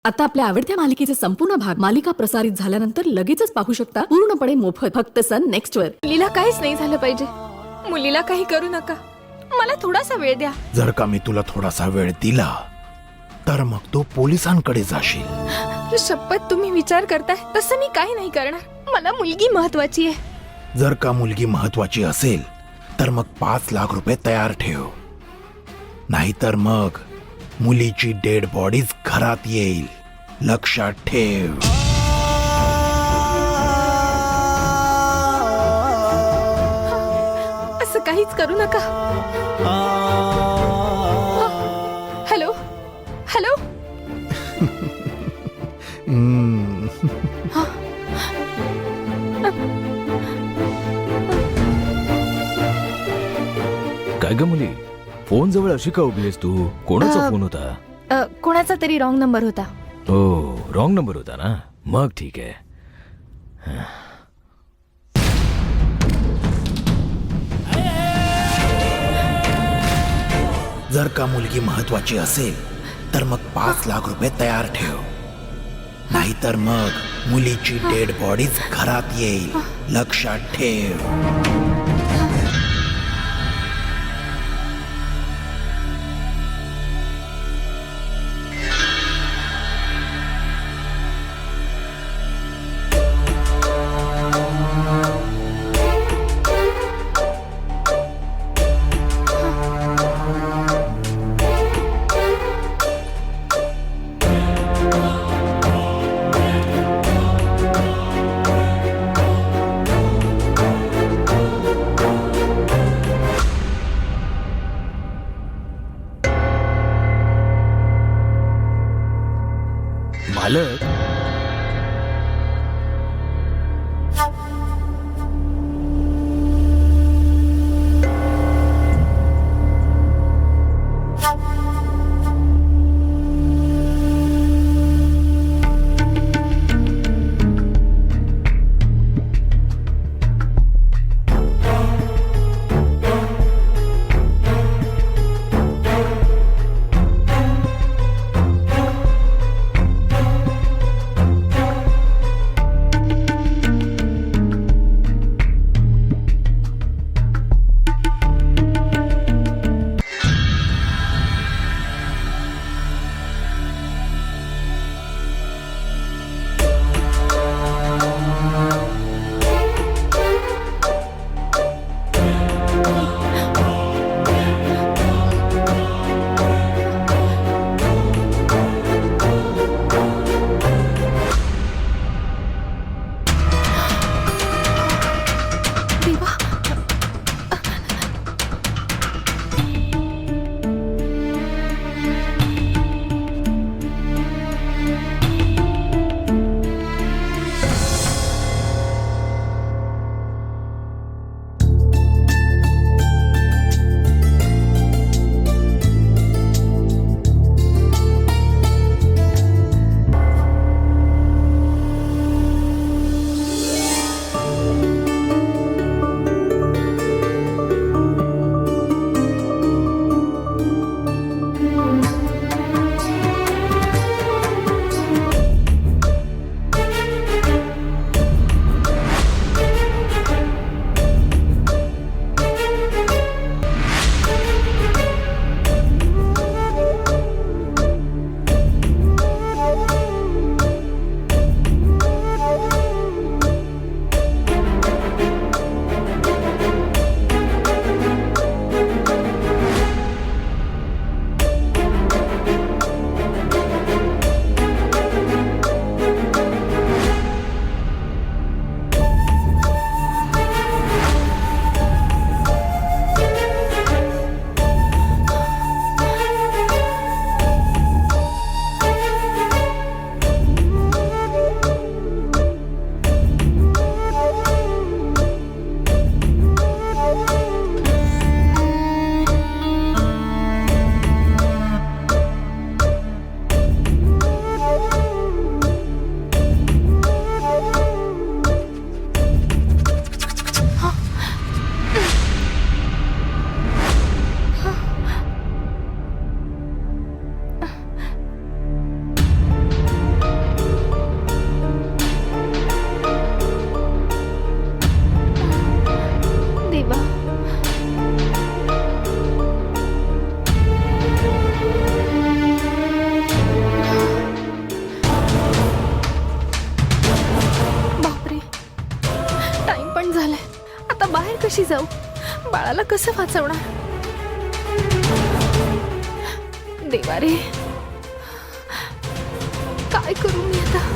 आता आपल्या आवडत्या मालिकेचे संपूर्ण भाग मालिका प्रसारित झाल्यानंतर लगेचच पाहू शकता पूर्णपणे मोफत फक्त सन नेक्स्ट वर. मुलीला काहीच नाही झालं पाहिजे. मुलीला काही करू नका. मला थोडासा वेळ द्या. जर का मी तुला थोडासा वेळ दिला तर मग तू पोलिसांकडे जाशील. शपथ तुम्ही विचार करताय तसं मी काही नाही करणार. मला मुलगी महत्वाची आहे. जर का मुलगी महत्वाची असेल तर मग 5 लाख रुपये तयार ठेव. नाहीतर मग मुलीची डेड बॉडीज घरात येईल. लक्षात ठेव. असं काहीच करू नका. Hello hello. काय ग मुली, फोन जवळ अशी का उभी आहेस तू? कोणाचा फोन होता? कोणाचा तरी रॉंग नंबर होता. हो, रॉंग नंबर होता ना. मग ठीक आहे. जर का मुलगी महत्वाची असेल तर मग 5 लाख रुपये तयार ठेव. नाहीतर मग मुलीची डेड बॉडीज घरात येईल. लक्षात ठेव. मालक, कशी जाऊ? बाळाला कसं वाचवणार? देवा रे, काय करू मी आता?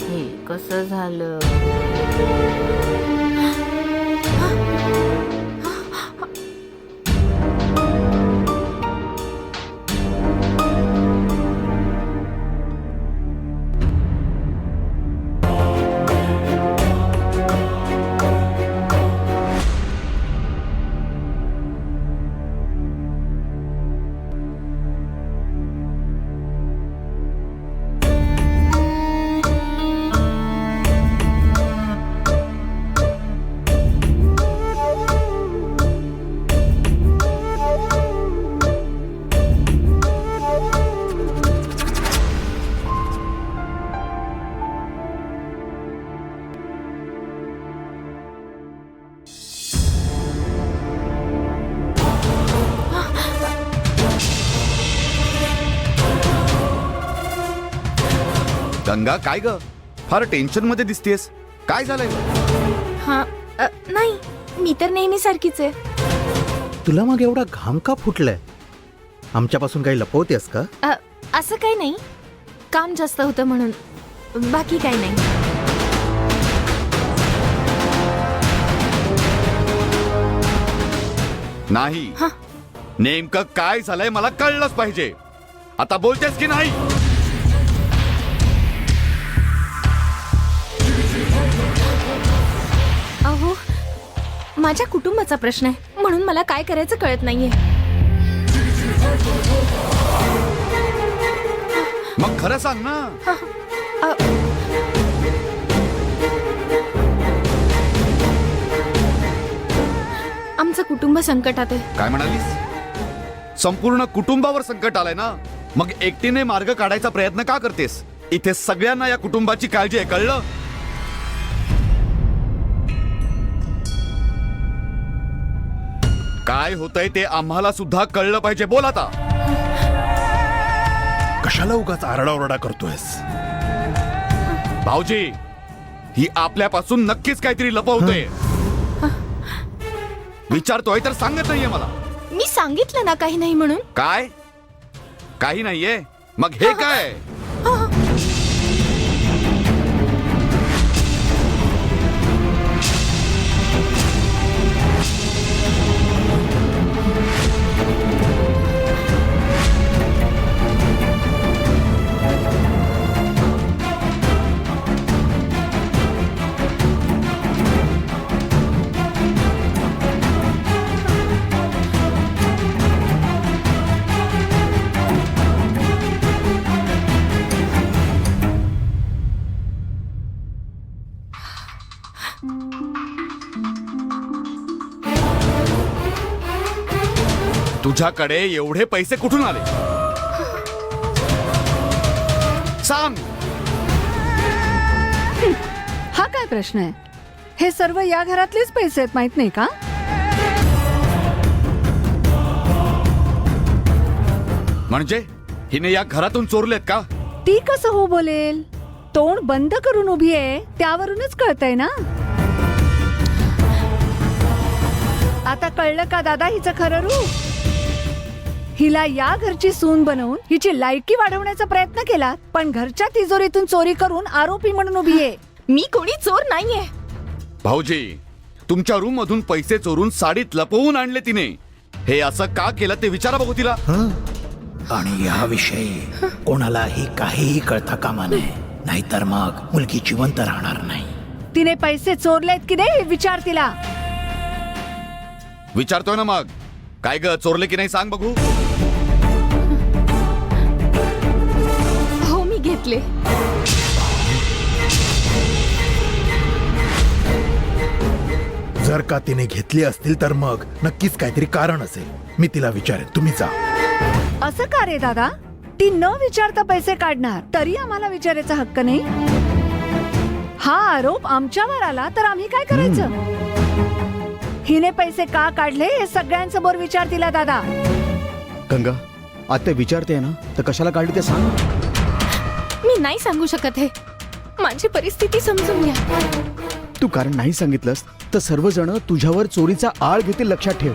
हे कसं झालं? गंगा, काय ग? फार टेन्शन मध्ये दिसतेस. काय झालंय ग? हा, नाही, मी तर नेहमी सारखीच आहे. तुला मग एवढा घाम का फुटलाय? आमच्यापासून काही लपवतेस का? असं काही नाही, काम जास्त होतं म्हणून, बाकी काही नाही. नाही. हा. नेमकं काय झालंय मला कळलंच पाहिजे. आता बोलतेस की नाही? अहो, माझ्या कुटुंबाचा प्रश्न आहे म्हणून मला काय करायचं कळत नाहीये. मग खरं सांग ना. आमचं कुटुंब संकटात आहे. काय म्हणालीस? संपूर्ण कुटुंबावर संकट आलंय ना? मग एकटीने मार्ग काढायचा प्रयत्न का करतेस? इथे सगळ्यांना या कुटुंबाची काळजी आहे, कळलं? काय होतंय ते आम्हाला सुद्धा कळलं पाहिजे. बोल आता. कशाला उगाच आरडाओरडा करतोयस? भाऊजी, ही आपल्यापासून नक्कीच काहीतरी लपवतोय. विचारतोय तर सांगत नाहीये मला. मी सांगितलं ना काही नाही म्हणून. काय? काही नाहीये? मग हे काय? तुझ्याकडे एवढे पैसे कुठून आले? सांग. हा काय प्रश्न आहे? हे सर्व या घरातलेच पैसे आहेत, माहित नाही का? म्हणजे हिने या घरातून चोरलेत का? ती कसं हो बोलेल? तोंड बंद करून उभी आहे, त्यावरूनच कळतंय ना. आता कळलं का दादा हिचं खरं रूप? हिला या घरची सून बनवून हिची लायकी वाढवण्याचा प्रयत्न केला, पण घरच्या तिजोरीतून चोरी करून आरोपी म्हणून उभी आहे. मी कोणी चोर नाहीये. भाऊजी, तुमच्या रूम मधून पैसे चोरून साडीत लपवून आणले तिने. हे असं का केलं ते विचारा बघू तिला. आणि याविषयी कोणालाही काहीही कळता कामा नये, नाहीतर मग मुलगी जिवंत राहणार नाही. तिने पैसे चोरलेत की नाही हे विचार तिला. विचारतोय ना मग. काय ग, चोरले की नाही सांग बघू. हो, मी घेतले. जर का तिने घेतली असतील तर मग नक्कीच काहीतरी कारण असेल. मी तिला विचारेन, तुम्ही जा. असं का रे दादा? ती न विचारता पैसे काढणार तरी आम्हाला विचारायचा हक्क नाही? हा आरोप आमच्यावर आला तर आम्ही काय करायचं? हिने पैसे का काढले हे सगळ्यांसमोर विचार तिला दादा. गंगा, आता विचारते ना तर कशाला काढली ते सांग. मी नाही सांगू शकत हे. माझी परिस्थिती समजून घ्या. तू कारण नाही सांगितलंस तर सर्वजण तुझ्यावर चोरीचा आळ घेतील, लक्षात ठेव.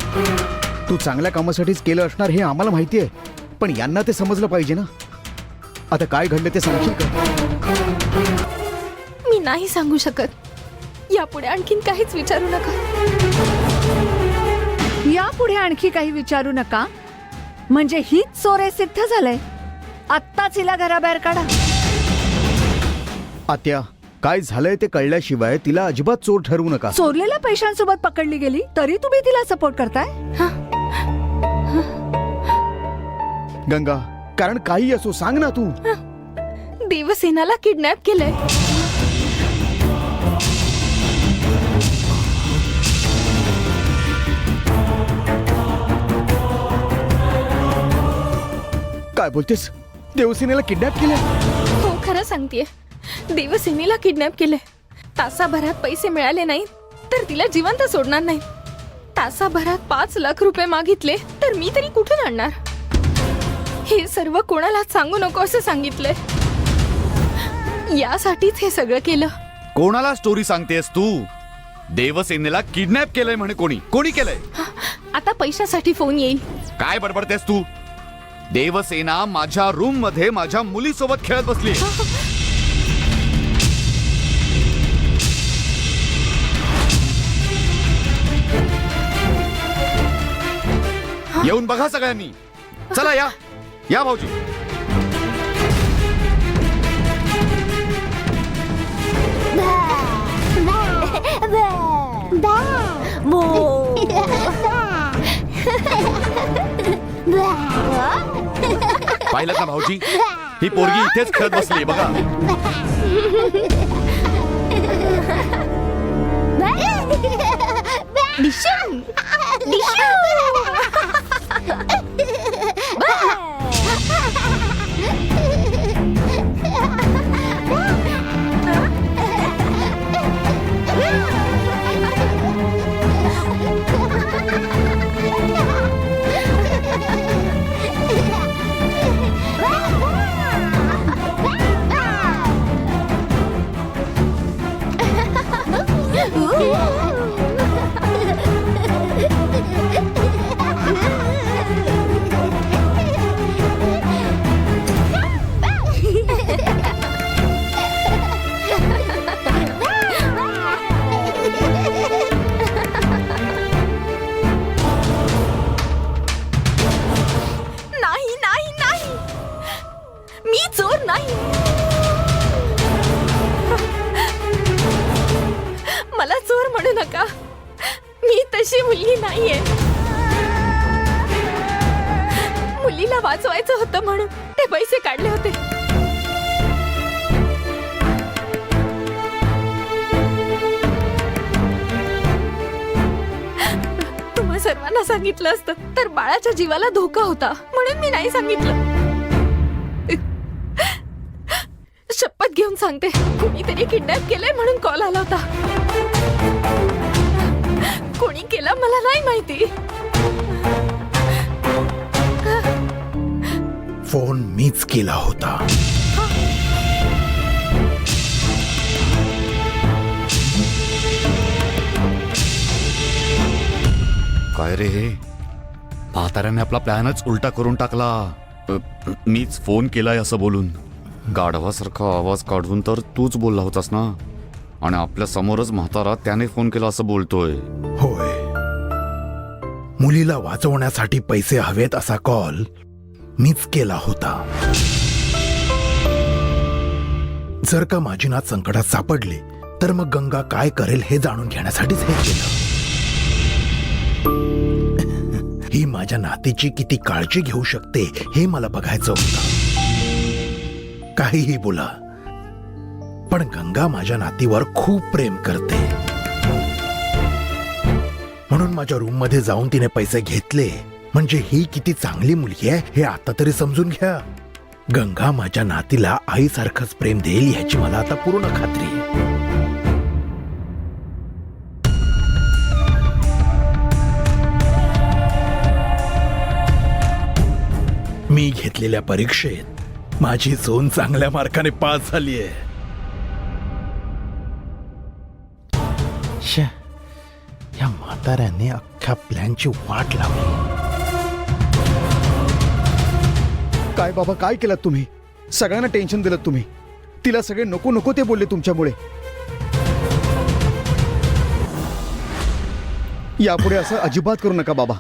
तू चांगल्या कामासाठीच केलं असणार हे आम्हाला माहिती आहे, पण यांना ते समजलं पाहिजे ना. आता काय घडलं ते सांगशील का? मी नाही सांगू शकत. यापुढे आणखीन काहीच विचारू नका. यापुढे आणखी काही विचारू नका म्हणजे हीच चोर आहे सिद्ध झालंय. आत्ताच हिला घराबाहेर काढा. आत्या, काय झालंय ते कळल्याशिवाय तिला अजिबात चोर ठरवू नका. चोरलेल्या पैशांसोबत पकडली गेली तरी तुम्ही तिला सपोर्ट करताय? गंगा, कारण काही असो सांग ना तू. देवसेनाला किडनॅप केलंय. काय बोलतेस? देवसेनेला किडनॅप केलंय? हो, खरं सांगतेय. देवसेनेला किडनॅप केलंय. तासाभरात पैसे मिळाले नाही तर तिला जिवंत सोडणार नाही. तासाभरात 5 लाख रुपये मागितले तर मी तरी कुठून आणणार? हे सर्व कोणाला सांगू नको असं सांगितलंय. यासाठीच हे सगळं केलं. कोणाला स्टोरी सांगतेस तू? देवसेनेला किडनॅप केलंय म्हणे. कोणी केलंय? आता पैशासाठी फोन येईल. काय बडबडतेस तू? देवसेना माझ्या रूम मध्ये माझ्या मुलीसोबत खेळत बसली. येऊन बघा सगळ्यांनी. चला या या भाऊजी. पाहिलं ना भाऊजी, ही पोरगी इथेच खेळत बसली बघा. नाही नाही नाही, मी चोर नाही. मला चोर म्हणू नका. मी तशी मुलगी नाहीये. मुलीला वाचवायचं होतं म्हणून ते पैसे काढले होते. तुम्हा सर्वांना सांगितलं असतं तर बाळाच्या जीवाला धोका होता म्हणून मी नाही सांगितलं. शपथ घेऊन सांगते, कोणीतरी किडनॅप केलंय म्हणून कॉल आला होता. कोणी केला मला नाही माहिती. फोन मीच केला होता. काय रे हे? म्हाताऱ्याने आपला प्लॅनच उलटा करून टाकला. मीच फोन केलाय असं बोलून. गाढवासारखा आवाज काढून तर तूच बोलला होतास ना, आणि आपल्या समोरच म्हातारा त्याने फोन केला असं बोलतोय. होय, मुलीला वाचवण्यासाठी पैसे हवेत असा कॉल मीच केला होता. जर का माझी नात संकटात सापडली तर मग गंगा काय करेल हे जाणून घेण्यासाठीच हे केलं. ही माझ्या नातीची किती काळजी घेऊ शकते हे मला बघायचं होतं. काहीही बोला, पण गंगा माझ्या नातीवर खूप प्रेम करते. म्हणून माझ्या रूम मध्ये जाऊन तिने पैसे घेतले. म्हणजे ही किती चांगली मुलगी आहे हे आता तरी समजून घ्या. गंगा माझ्या नातीला आईसारखंच प्रेम देईल ह्याची मला आता पूर्ण खात्री आहे. मी घेतलेल्या परीक्षेत माझी सून चांगल्या मार्काने पास झाली आहे. या म्हाताऱ्याने अख्ख्या प्लॅनची वाट लावली. काय बाबा, काय केलं तुम्ही? सगळ्यांना टेन्शन दिलं तुम्ही. तिला सगळे नको नको ते बोलले तुमच्यामुळे. यापुढे असं अजिबात करू नका बाबा.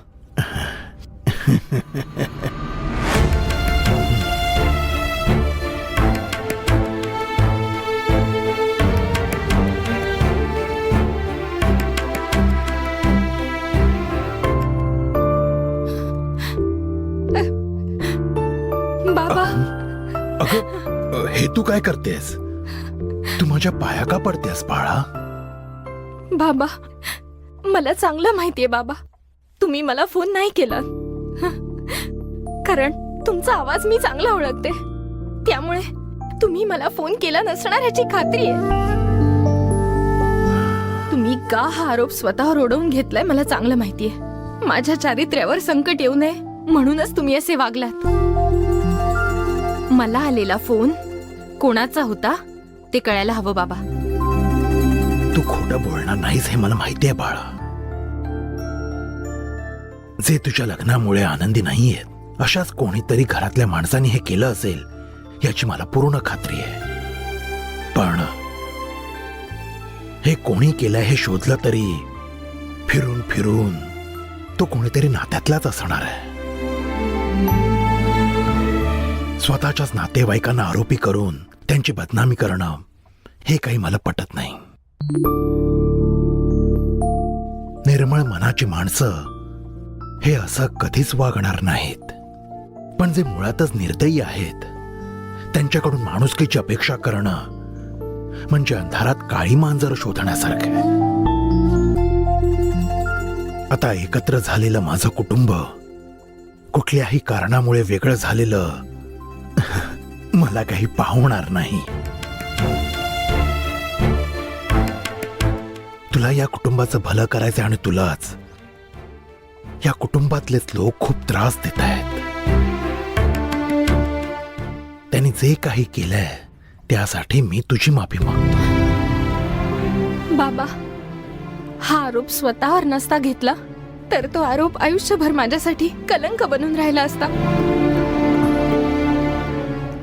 बाबा, अगं, हे तू काय करतेस? तू माझ्या पाया का पडतेस बाळा? बाबा, मला चांगलं माहितीये बाबा, तुम्ही मला फोन नाही केला. कारण तुमचा आवाज मी चांगला ओळखते. त्यामुळे तुम्ही मला फोन केला नसणार याची खात्री आहे. तुम्ही का हा आरोप स्वतःवर ओढवून घेतलाय मला चांगलं माहितीये. माझ्या चारित्र्यावर संकट येऊ नये म्हणूनच तुम्ही असे वागलात. मला आलेला फोन कोणाचा होता ते कळायला हवं बाबा. तू खोटं बोलणार नाहीस हे मला माहिती आहे बाळा. जे तुझ्या लग्नामुळे आनंदी नाहीयेत अशाच कोणीतरी घरातल्या माणसाने हे केलं असेल याची मला पूर्ण खात्री आहे. पण हे कोणी केलंय हे शोधलं तरी फिरून फिरून तो कोणीतरी नात्यातलाच असणार आहे. स्वतःच्याच नातेवाईकांना आरोपी करून त्यांची बदनामी करणं हे काही मला पटत नाही. निर्मळ मनाची माणसं हे असं कधीच वागणार नाहीत. पण जे मुळातच निर्दयी आहेत त्यांच्याकडून माणुसकीची अपेक्षा करणं म्हणजे अंधारात काळी मांजर शोधण्यासारखं आहे. आता एकत्र झालेलं माझं कुटुंब कुठल्याही कारणामुळे वेगळं झालेलं मला काही पाहणार नाही. तुला या कुटुंबाचं भलं करायचं आणि तुलाच या कुटुंबातलेच लोक खूप त्रास देत आहेत. त्यांनी जे काही केलंय त्यासाठी मी तुझी माफी मागतो. बाबा, हा आरोप स्वतःवर नसता घेतला तर तो आरोप आयुष्यभर माझ्यासाठी कलंक बनून राहिला असता.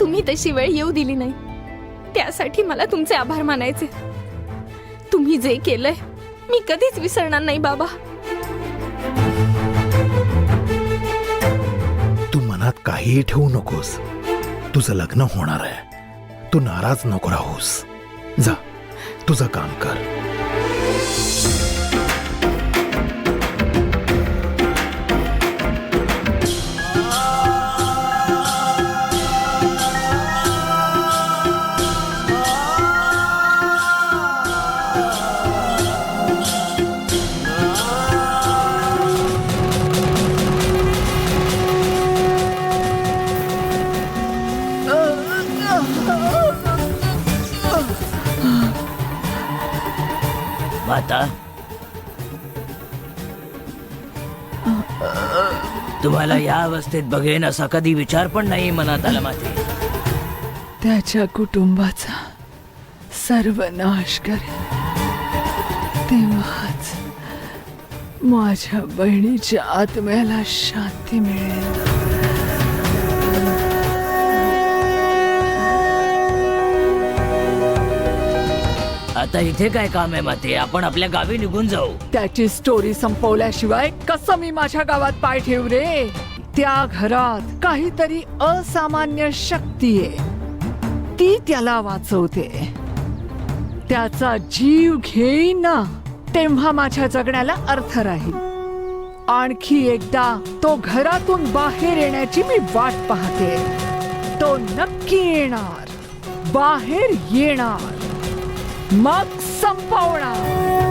तुम्ही तशी वेळ येऊ दिली नाही त्यासाठी मला तुमचे आभार मानायचे. तुम्ही जे केलंय मी कधीच विसरणार नाही बाबा. तू मनात काहीही ठेवू नकोस. तुझं लग्न होणार आहे. तू नाराज नको राहूस. जा, तुझं काम कर. माता, तुम्हाला या अवस्थेत बघेन असा कधी विचार पण नाही मनात आला माझे. त्याच्या कुटुंबाचा सर्वनाश करेल तेव्हाच माझ्या बहिणीच्या आत्म्याला शांती मिळेल. आता इथे काय काम आहे माते? आपण आपल्या गावी निघून जाऊ. त्याची स्टोरी संपवल्याशिवाय कसं मी माझ्या गावात पाय ठेवू रे? त्या घरात काहीतरी असामान्य शक्ती आहे, ती त्याला वाचवते. त्याचा जीव घेईन ना, तेव्हा माझ्या जगण्याला अर्थ राहील. आणखी एकदा तो घरातून बाहेर येण्याची मी वाट पाहते. तो नक्की येणार, बाहेर येणार, मग संपवणार.